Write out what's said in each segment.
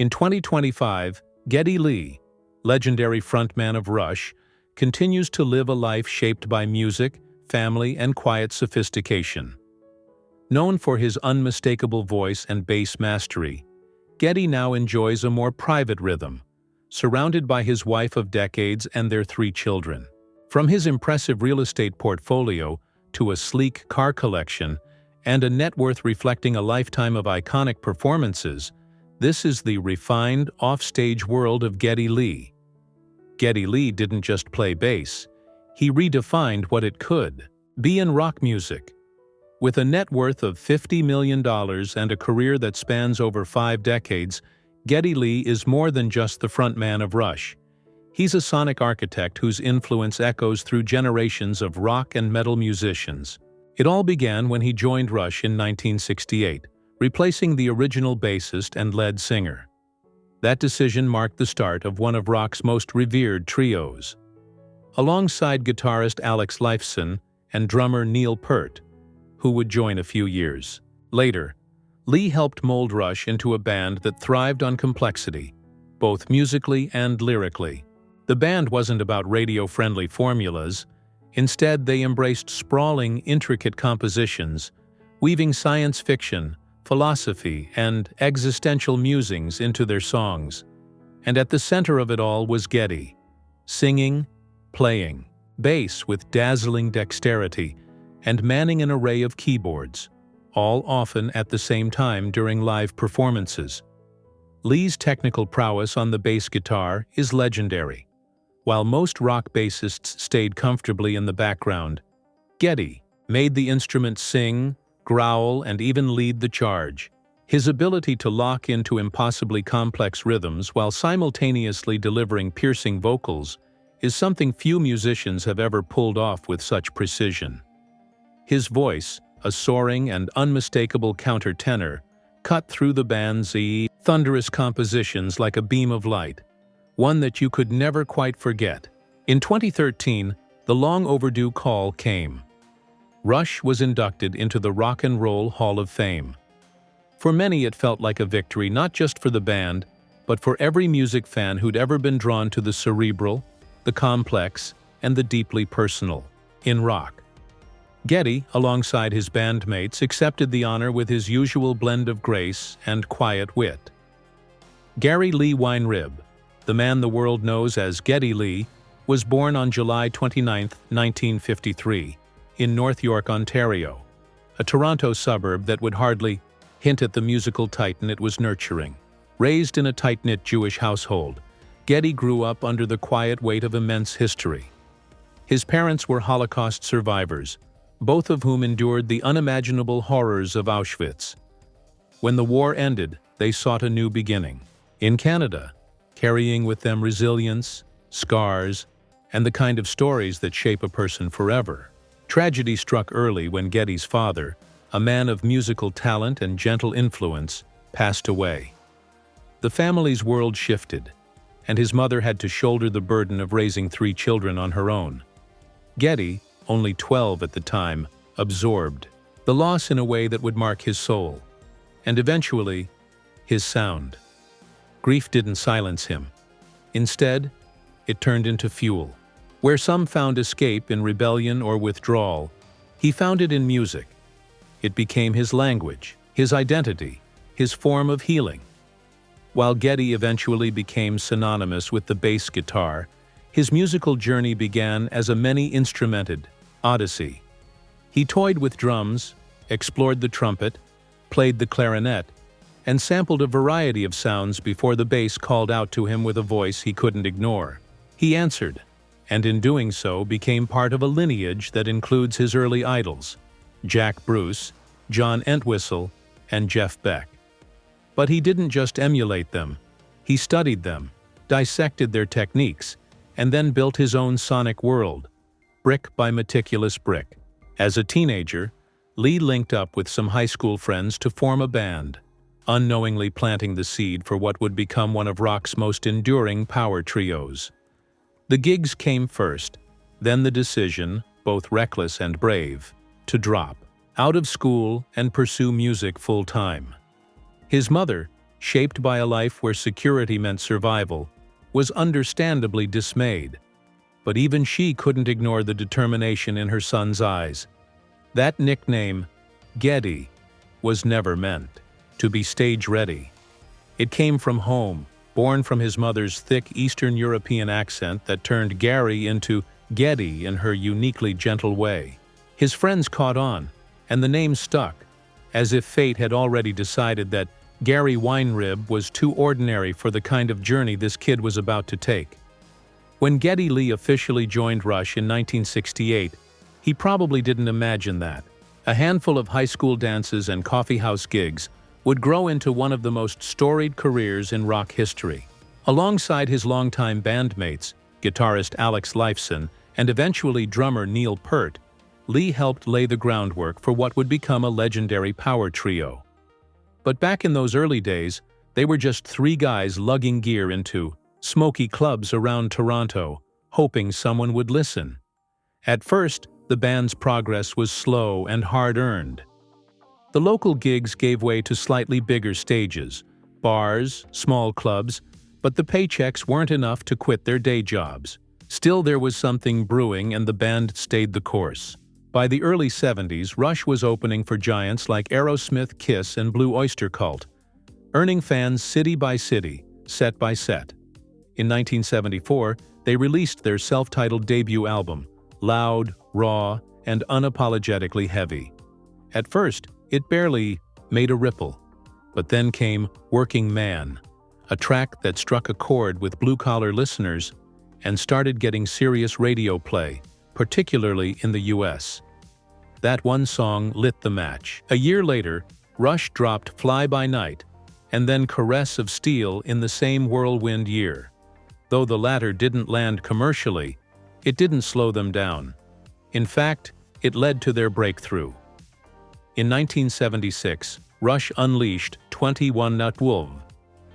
In 2025, Geddy Lee, legendary frontman of Rush, continues to live a life shaped by music, family, and quiet sophistication. Known for his unmistakable voice and bass mastery, Geddy now enjoys a more private rhythm, surrounded by his wife of decades and their 3 children. From his impressive real estate portfolio to a sleek car collection and a net worth reflecting a lifetime of iconic performances, this is the refined, off-stage world of Geddy Lee. Geddy Lee didn't just play bass, he redefined what it could be in rock music. With a net worth of $50 million and a career that spans over 5 decades, Geddy Lee is more than just the frontman of Rush. He's a sonic architect whose influence echoes through generations of rock and metal musicians. It all began when he joined Rush in 1968, replacing the original bassist and lead singer. That decision marked the start of one of rock's most revered trios. Alongside guitarist Alex Lifeson and drummer Neil Peart, who would join a few years later, Lee helped mold Rush into a band that thrived on complexity, both musically and lyrically. The band wasn't about radio-friendly formulas. Instead, they embraced sprawling, intricate compositions, weaving science fiction, philosophy, and existential musings into their songs. And at the center of it all was Geddy, singing, playing bass with dazzling dexterity, and manning an array of keyboards, all often at the same time during live performances. Lee's technical prowess on the bass guitar is legendary. While most rock bassists stayed comfortably in the background, Geddy made the instrument sing, growl, and even lead the charge. His ability to lock into impossibly complex rhythms while simultaneously delivering piercing vocals is something few musicians have ever pulled off with such precision. His voice, a soaring and unmistakable countertenor, cut through the band's thunderous compositions like a beam of light, one that you could never quite forget. In 2013, the long-overdue call came. Rush was inducted into the Rock and Roll Hall of Fame. For many, it felt like a victory not just for the band, but for every music fan who'd ever been drawn to the cerebral, the complex, and the deeply personal in rock. Geddy, alongside his bandmates, accepted the honor with his usual blend of grace and quiet wit. Gary Lee Weinrib, the man the world knows as Geddy Lee, was born on July 29, 1953, in North York, Ontario, a Toronto suburb that would hardly hint at the musical titan it was nurturing. Raised in a tight-knit Jewish household, Geddy grew up under the quiet weight of immense history. His parents were Holocaust survivors, both of whom endured the unimaginable horrors of Auschwitz. When the war ended, they sought a new beginning. In Canada, carrying with them resilience, scars, and the kind of stories that shape a person forever. Tragedy struck early when Geddy's father, a man of musical talent and gentle influence, passed away. The family's world shifted, and his mother had to shoulder the burden of raising 3 children on her own. Geddy, only 12 at the time, absorbed the loss in a way that would mark his soul, and eventually, his sound. Grief didn't silence him. Instead, it turned into fuel. Where some found escape in rebellion or withdrawal, he found it in music. It became his language, his identity, his form of healing. While Geddy eventually became synonymous with the bass guitar, his musical journey began as a many-instrumented odyssey. He toyed with drums, explored the trumpet, played the clarinet, and sampled a variety of sounds before the bass called out to him with a voice he couldn't ignore. He answered, and in doing so became part of a lineage that includes his early idols, Jack Bruce, John Entwistle, and Jeff Beck. But he didn't just emulate them. He studied them, dissected their techniques, and then built his own sonic world, brick by meticulous brick. As a teenager, Lee linked up with some high school friends to form a band, unknowingly planting the seed for what would become one of rock's most enduring power trios. The gigs came first, then the decision, both reckless and brave, to drop out of school and pursue music full-time. His mother, shaped by a life where security meant survival, was understandably dismayed. But even she couldn't ignore the determination in her son's eyes. That nickname, Geddy, was never meant to be stage-ready. It came from home, born from his mother's thick Eastern European accent that turned Gary into Geddy in her uniquely gentle way. His friends caught on, and the name stuck, as if fate had already decided that Gary Weinrib was too ordinary for the kind of journey this kid was about to take. When Geddy Lee officially joined Rush in 1968, he probably didn't imagine that a handful of high school dances and coffeehouse gigs would grow into one of the most storied careers in rock history. Alongside his longtime bandmates, guitarist Alex Lifeson and eventually drummer Neil Peart, Lee helped lay the groundwork for what would become a legendary power trio. But back in those early days, they were just three guys lugging gear into smoky clubs around Toronto, hoping someone would listen. At first, the band's progress was slow and hard-earned. The local gigs gave way to slightly bigger stages, bars, small clubs, but the paychecks weren't enough to quit their day jobs. Still, there was something brewing and the band stayed the course. By the early 70s, Rush was opening for giants like Aerosmith, Kiss, and Blue Oyster Cult, earning fans city by city, set by set. In 1974, they released their self-titled debut album, loud, raw, and unapologetically heavy. At first, it barely made a ripple. But then came Working Man, a track that struck a chord with blue-collar listeners and started getting serious radio play, particularly in the US. That one song lit the match. A year later, Rush dropped Fly By Night and then Caress of Steel in the same whirlwind year. Though the latter didn't land commercially, it didn't slow them down. In fact, it led to their breakthrough. In 1976, Rush unleashed 21 Nut Wolf,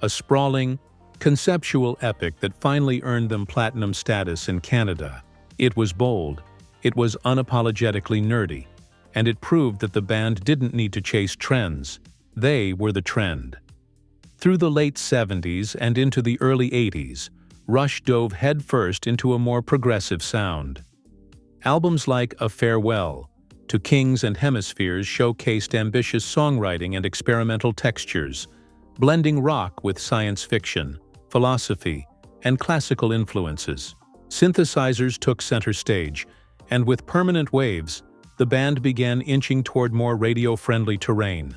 a sprawling, conceptual epic that finally earned them platinum status in Canada. It was bold, it was unapologetically nerdy, and it proved that the band didn't need to chase trends. They were the trend. Through the late 70s and into the early 80s, Rush dove headfirst into a more progressive sound. Albums like A Farewell to Kings and Hemispheres showcased ambitious songwriting and experimental textures, blending rock with science fiction, philosophy, and classical influences. Synthesizers took center stage, and with Permanent Waves, the band began inching toward more radio-friendly terrain.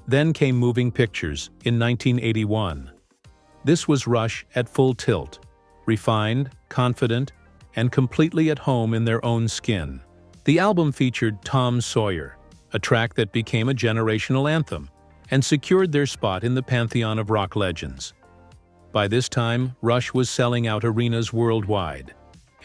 Then came Moving Pictures in 1981. This was Rush at full tilt, refined, confident, and completely at home in their own skin. The album featured Tom Sawyer, a track that became a generational anthem, and secured their spot in the pantheon of rock legends. By this time, Rush was selling out arenas worldwide,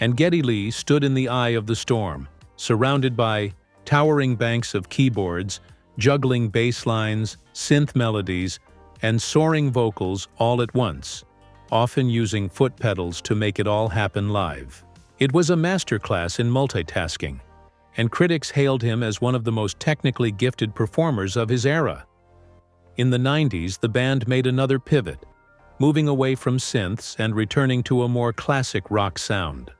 and Geddy Lee stood in the eye of the storm, surrounded by towering banks of keyboards, juggling bass lines, synth melodies, and soaring vocals all at once, often using foot pedals to make it all happen live. It was a masterclass in multitasking, and critics hailed him as one of the most technically gifted performers of his era. In the 90s, the band made another pivot, moving away from synths and returning to a more classic rock sound.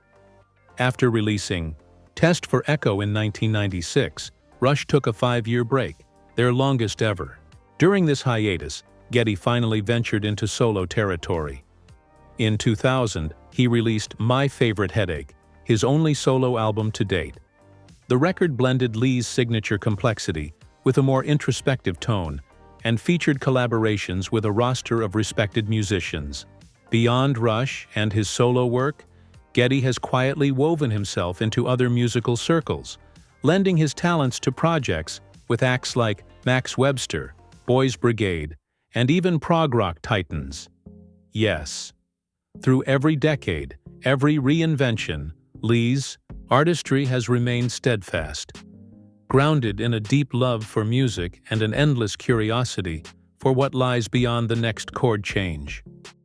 After releasing Test for Echo in 1996, Rush took a 5-year break, their longest ever. During this hiatus, Geddy finally ventured into solo territory. In 2000, he released My Favorite Headache, his only solo album to date. The record blended Lee's signature complexity with a more introspective tone and featured collaborations with a roster of respected musicians. Beyond Rush and his solo work, Geddy has quietly woven himself into other musical circles, lending his talents to projects with acts like Max Webster, Boys Brigade, and even prog rock titans. Yes, through every decade, every reinvention, Lee's artistry has remained steadfast, grounded in a deep love for music and an endless curiosity for what lies beyond the next chord change.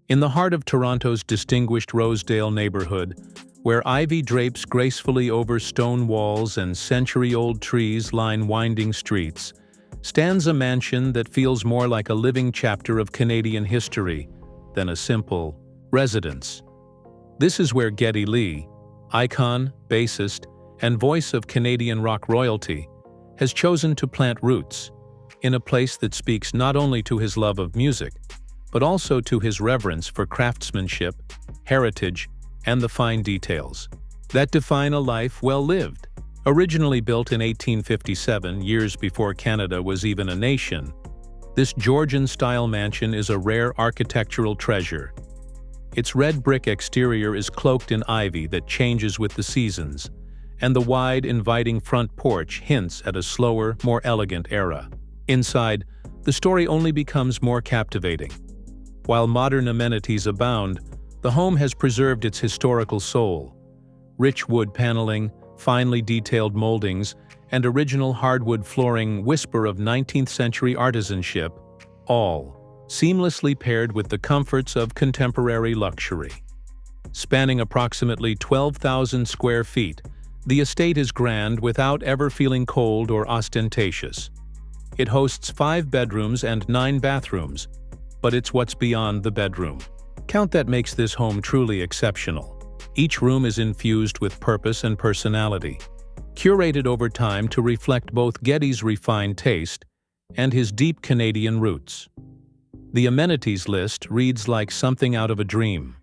In the heart of Toronto's distinguished Rosedale neighborhood, where ivy drapes gracefully over stone walls and century-old trees line winding streets, stands a mansion that feels more like a living chapter of Canadian history than a simple residence. This is where Geddy Lee, icon, bassist, and voice of Canadian rock royalty, has chosen to plant roots in a place that speaks not only to his love of music, but also to his reverence for craftsmanship, heritage, and the fine details that define a life well lived. Originally built in 1857, years before Canada was even a nation, this Georgian-style mansion is a rare architectural treasure. Its red brick exterior is cloaked in ivy that changes with the seasons, and the wide, inviting front porch hints at a slower, more elegant era. Inside, the story only becomes more captivating. While modern amenities abound, the home has preserved its historical soul. Rich wood paneling, finely detailed moldings, and original hardwood flooring whisper of 19th-century artisanship, all seamlessly paired with the comforts of contemporary luxury. Spanning approximately 12,000 square feet, the estate is grand without ever feeling cold or ostentatious. It hosts 5 bedrooms and 9 bathrooms, but it's what's beyond the bedroom count that makes this home truly exceptional. Each room is infused with purpose and personality, curated over time to reflect both Geddy's refined taste and his deep Canadian roots. The amenities list reads like something out of a dream.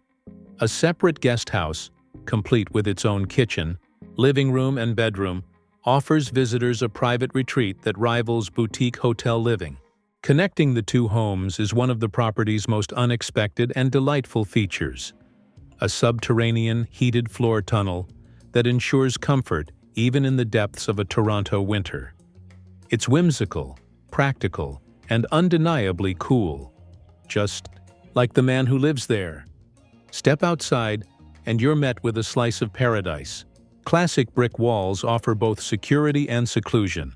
A separate guest house, complete with its own kitchen, living room and bedroom, offers visitors a private retreat that rivals boutique hotel living. Connecting the two homes is one of the property's most unexpected and delightful features: a subterranean, heated floor tunnel that ensures comfort even in the depths of a Toronto winter. It's whimsical, practical, and undeniably cool, just like the man who lives there. Step outside, and you're met with a slice of paradise. Classic brick walls offer both security and seclusion,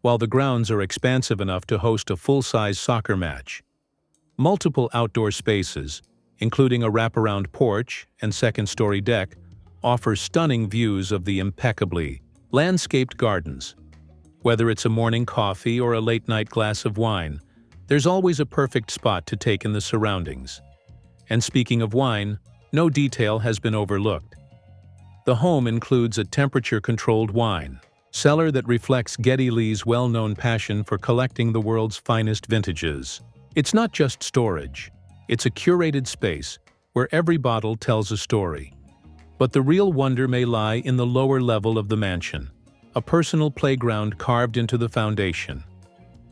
while the grounds are expansive enough to host a full-size soccer match. Multiple outdoor spaces, including a wraparound porch and second-story deck, offer stunning views of the impeccably landscaped gardens. Whether it's a morning coffee or a late-night glass of wine, there's always a perfect spot to take in the surroundings. And speaking of wine, no detail has been overlooked. The home includes a temperature-controlled wine cellar that reflects Geddy Lee's well-known passion for collecting the world's finest vintages. It's not just storage. It's a curated space where every bottle tells a story. But the real wonder may lie in the lower level of the mansion, a personal playground carved into the foundation.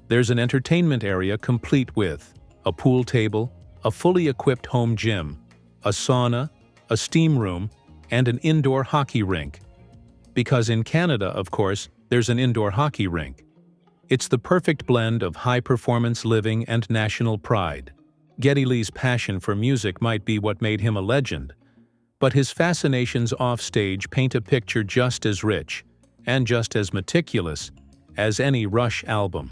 There's an entertainment area complete with a pool table, a fully equipped home gym, a sauna, a steam room, and an indoor hockey rink. Because in Canada, of course, there's an indoor hockey rink. It's the perfect blend of high-performance living and national pride. Geddy Lee's passion for music might be what made him a legend, but his fascinations offstage paint a picture just as rich and just as meticulous as any Rush album.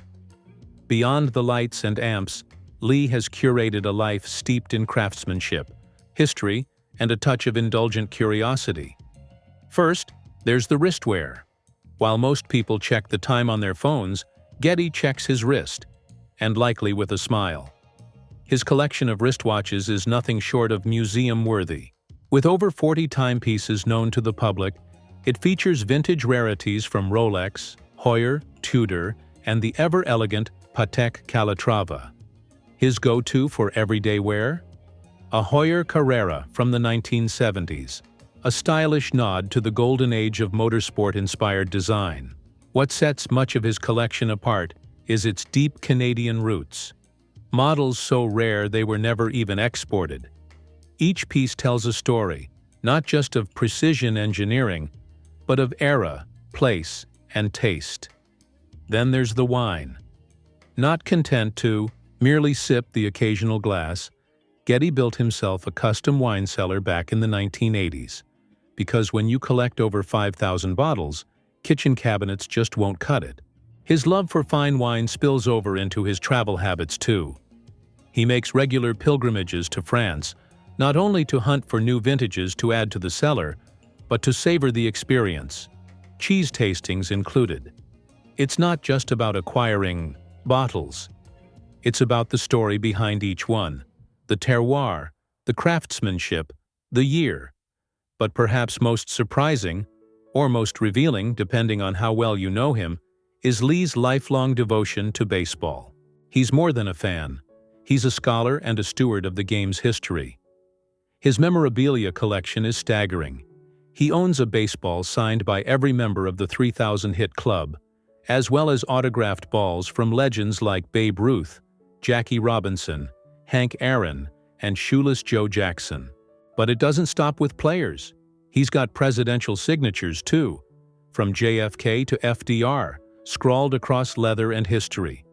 Beyond the lights and amps, Lee has curated a life steeped in craftsmanship, history, and a touch of indulgent curiosity. First, there's the wristwear. While most people check the time on their phones, Geddy checks his wrist, and likely with a smile. His collection of wristwatches is nothing short of museum-worthy. With over 40 timepieces known to the public, it features vintage rarities from Rolex, Heuer, Tudor, and the ever-elegant Patek Calatrava. His go-to for everyday wear? A Heuer Carrera from the 1970s, a stylish nod to the golden age of motorsport-inspired design. What sets much of his collection apart is its deep Canadian roots. Models so rare they were never even exported. Each piece tells a story, not just of precision engineering, but of era, place, and taste. Then there's the wine. Not content to merely sip the occasional glass, Geddy built himself a custom wine cellar back in the 1980s. Because when you collect over 5,000 bottles, kitchen cabinets just won't cut it. His love for fine wine spills over into his travel habits too. He makes regular pilgrimages to France, not only to hunt for new vintages to add to the cellar, but to savor the experience, cheese tastings included. It's not just about acquiring bottles. It's about the story behind each one, the terroir, the craftsmanship, the year. But perhaps most surprising, or most revealing depending on how well you know him, is Lee's lifelong devotion to baseball. He's more than a fan. He's a scholar and a steward of the game's history. His memorabilia collection is staggering. He owns a baseball signed by every member of the 3,000 hit club, as well as autographed balls from legends like Babe Ruth, Jackie Robinson, Hank Aaron, and Shoeless Joe Jackson. But it doesn't stop with players. He's got presidential signatures too, from JFK to FDR, scrawled across leather and history.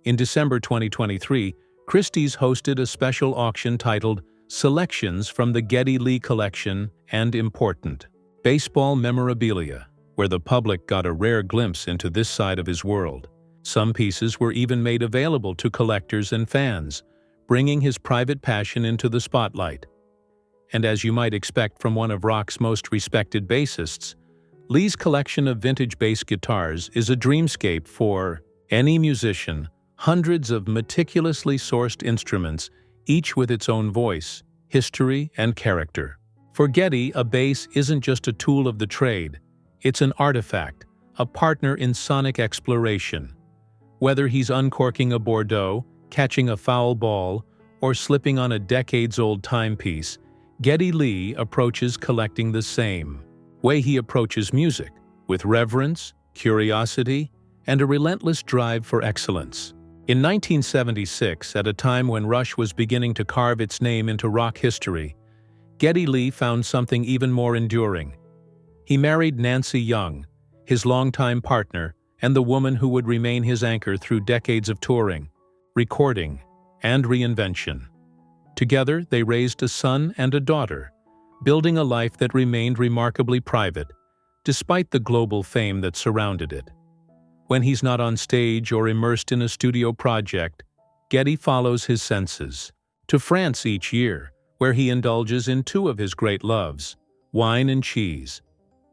In December 2023, Christie's hosted a special auction titled Selections from the Geddy Lee Collection and Important Baseball Memorabilia, where the public got a rare glimpse into this side of his world. Some pieces were even made available to collectors and fans, bringing his private passion into the spotlight. And as you might expect from one of rock's most respected bassists, Lee's collection of vintage bass guitars is a dreamscape for any musician. Hundreds of meticulously sourced instruments, each with its own voice, history, and character. For Geddy, a bass isn't just a tool of the trade, it's an artifact, a partner in sonic exploration. Whether he's uncorking a Bordeaux, catching a foul ball, or slipping on a decades-old timepiece, Geddy Lee approaches collecting the same way he approaches music, with reverence, curiosity, and a relentless drive for excellence. In 1976, at a time when Rush was beginning to carve its name into rock history, Geddy Lee found something even more enduring. He married Nancy Young, his longtime partner, and the woman who would remain his anchor through decades of touring, recording, and reinvention. Together, they raised a son and a daughter, building a life that remained remarkably private, despite the global fame that surrounded it. When he's not on stage or immersed in a studio project, Geddy follows his senses. To France each year, where he indulges in two of his great loves, wine and cheese.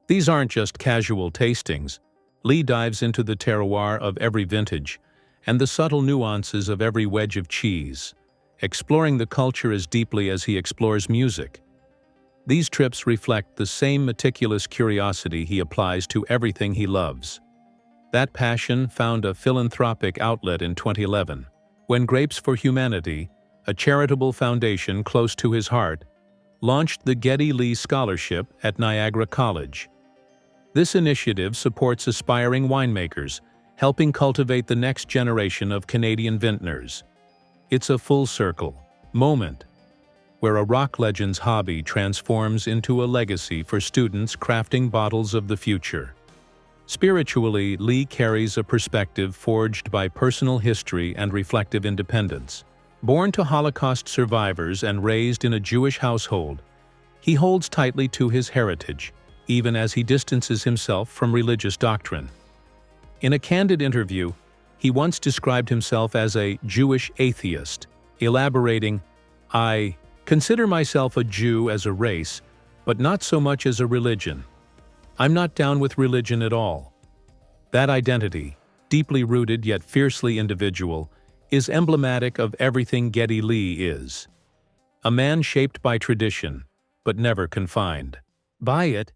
These aren't just casual tastings. Lee dives into the terroir of every vintage and the subtle nuances of every wedge of cheese, exploring the culture as deeply as he explores music. These trips reflect the same meticulous curiosity he applies to everything he loves. That passion found a philanthropic outlet in 2011, when Grapes for Humanity, a charitable foundation close to his heart, launched the Geddy Lee Scholarship at Niagara College. This initiative supports aspiring winemakers, helping cultivate the next generation of Canadian vintners. It's a full-circle moment where a rock legend's hobby transforms into a legacy for students crafting bottles of the future. Spiritually, Lee carries a perspective forged by personal history and reflective independence. Born to Holocaust survivors and raised in a Jewish household, he holds tightly to his heritage, even as he distances himself from religious doctrine. In a candid interview, he once described himself as a Jewish atheist, elaborating, "I consider myself a Jew as a race, but not so much as a religion. I'm not down with religion at all." That identity, deeply rooted yet fiercely individual, is emblematic of everything Geddy Lee is. A man shaped by tradition, but never confined by it.